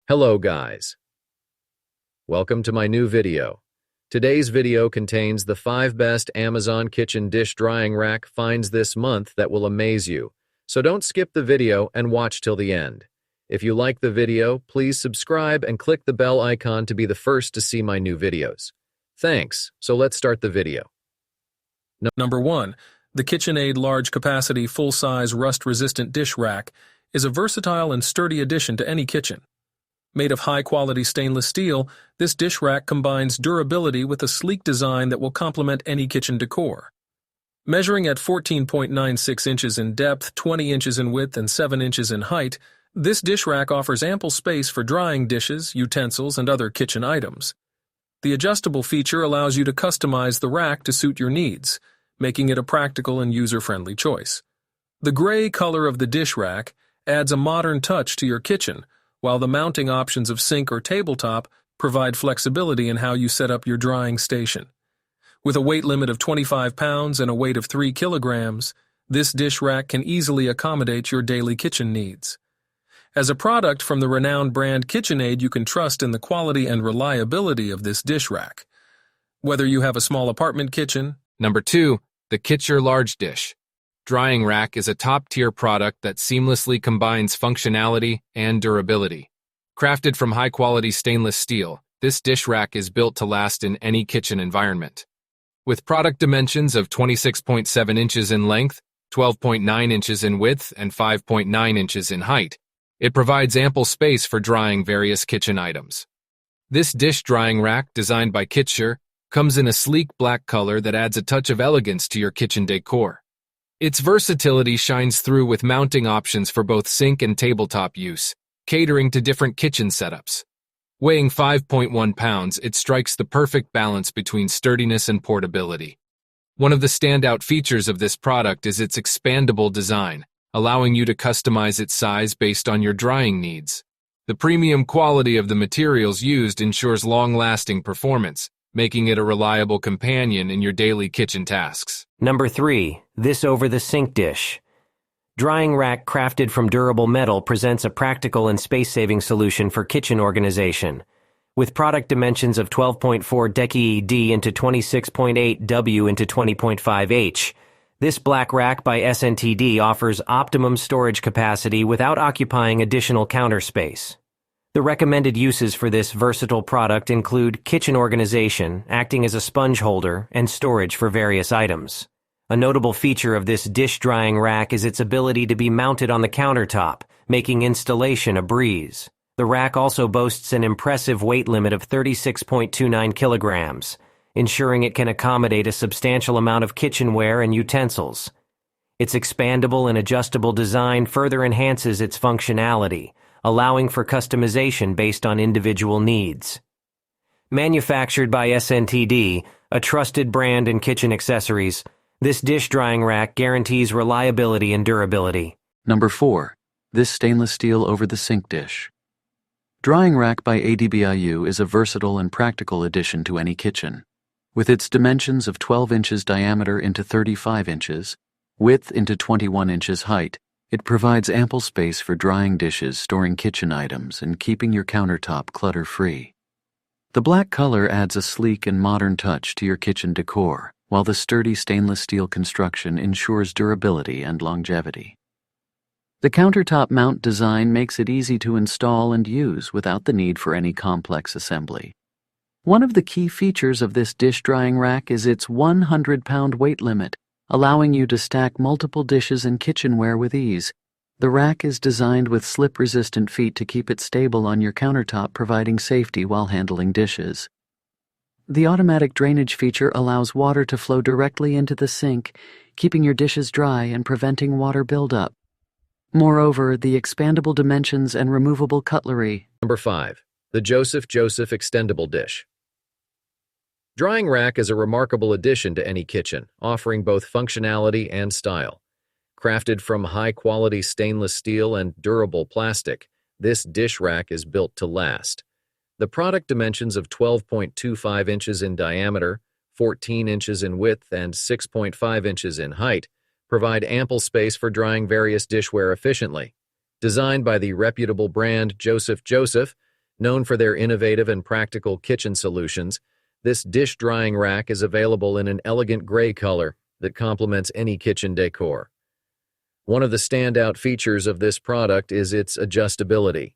Hello guys. Welcome to my new video. Today's video contains the 5 best Amazon kitchen dish drying rack finds this month that will amaze you. So don't skip the video and watch till the end. If you like the video, please subscribe and click the bell icon to be the first to see my new videos. Thanks. So let's start the video. Number 1. The KitchenAid Large Capacity Full-Size Rust-Resistant Dish Rack is a versatile and sturdy addition to any kitchen. Made of high-quality stainless steel, this dish rack combines durability with a sleek design that will complement any kitchen decor. Measuring at 14.96 inches in depth, 20 inches in width, and 7 inches in height, this dish rack offers ample space for drying dishes, utensils, and other kitchen items. The adjustable feature allows you to customize the rack to suit your needs, making it a practical and user-friendly choice. The gray color of the dish rack adds a modern touch to your kitchen, while the mounting options of sink or tabletop provide flexibility in how you set up your drying station. With a weight limit of 25 pounds and a weight of 3 kilograms, this dish rack can easily accommodate your daily kitchen needs. As a product from the renowned brand KitchenAid, you can trust in the quality and reliability of this dish rack. Whether you have a small apartment kitchen. Number 2. The Kitsure Large Dish Drying Rack is a top-tier product that seamlessly combines functionality and durability. Crafted from high-quality stainless steel, this dish rack is built to last in any kitchen environment. With product dimensions of 26.7 inches in length, 12.9 inches in width, and 5.9 inches in height, it provides ample space for drying various kitchen items. This dish drying rack, designed by Kitsure, comes in a sleek black color that adds a touch of elegance to your kitchen decor. Its versatility shines through with mounting options for both sink and tabletop use, catering to different kitchen setups. Weighing 5.1 pounds, it strikes the perfect balance between sturdiness and portability. One of the standout features of this product is its expandable design, allowing you to customize its size based on your drying needs. The premium quality of the materials used ensures long-lasting performance, making it a reliable companion in your daily kitchen tasks. Number 3. This over-the-sink dish. Drying rack crafted from durable metal presents a practical and space-saving solution for kitchen organization. With product dimensions of 12.4 dec into 26.8 W into 20.5 H, this black rack by SNTD offers optimum storage capacity without occupying additional counter space. The recommended uses for this versatile product include kitchen organization, acting as a sponge holder, and storage for various items. A notable feature of this dish drying rack is its ability to be mounted on the countertop, making installation a breeze. The rack also boasts an impressive weight limit of 36.29 kilograms, ensuring it can accommodate a substantial amount of kitchenware and utensils. Its expandable and adjustable design further enhances its functionality, allowing for customization based on individual needs. Manufactured by SNTD, a trusted brand in kitchen accessories, this dish drying rack guarantees reliability and durability. Number 4. This stainless steel over-the-sink dish. Drying rack by ADBIU is a versatile and practical addition to any kitchen. With its dimensions of 12 inches diameter into 35 inches, width into 21 inches height, it provides ample space for drying dishes, storing kitchen items, and keeping your countertop clutter-free. The black color adds a sleek and modern touch to your kitchen decor, while the sturdy stainless steel construction ensures durability and longevity. The countertop mount design makes it easy to install and use without the need for any complex assembly. One of the key features of this dish drying rack is its 100-pound weight limit, allowing you to stack multiple dishes and kitchenware with ease. The rack is designed with slip-resistant feet to keep it stable on your countertop, providing safety while handling dishes. The automatic drainage feature allows water to flow directly into the sink, keeping your dishes dry and preventing water buildup. Moreover, the expandable dimensions and removable cutlery. Number 5. The Joseph Extendable Dish Drying rack is a remarkable addition to any kitchen, offering both functionality and style. Crafted from high-quality stainless steel and durable plastic, this dish rack is built to last. The product dimensions of 12.25 inches in diameter, 14 inches in width, and 6.5 inches in height provide ample space for drying various dishware efficiently. Designed by the reputable brand Joseph, Known for their innovative and practical kitchen solutions, this dish drying rack is available in an elegant gray color that complements any kitchen decor. One of the standout features of this product is its adjustability.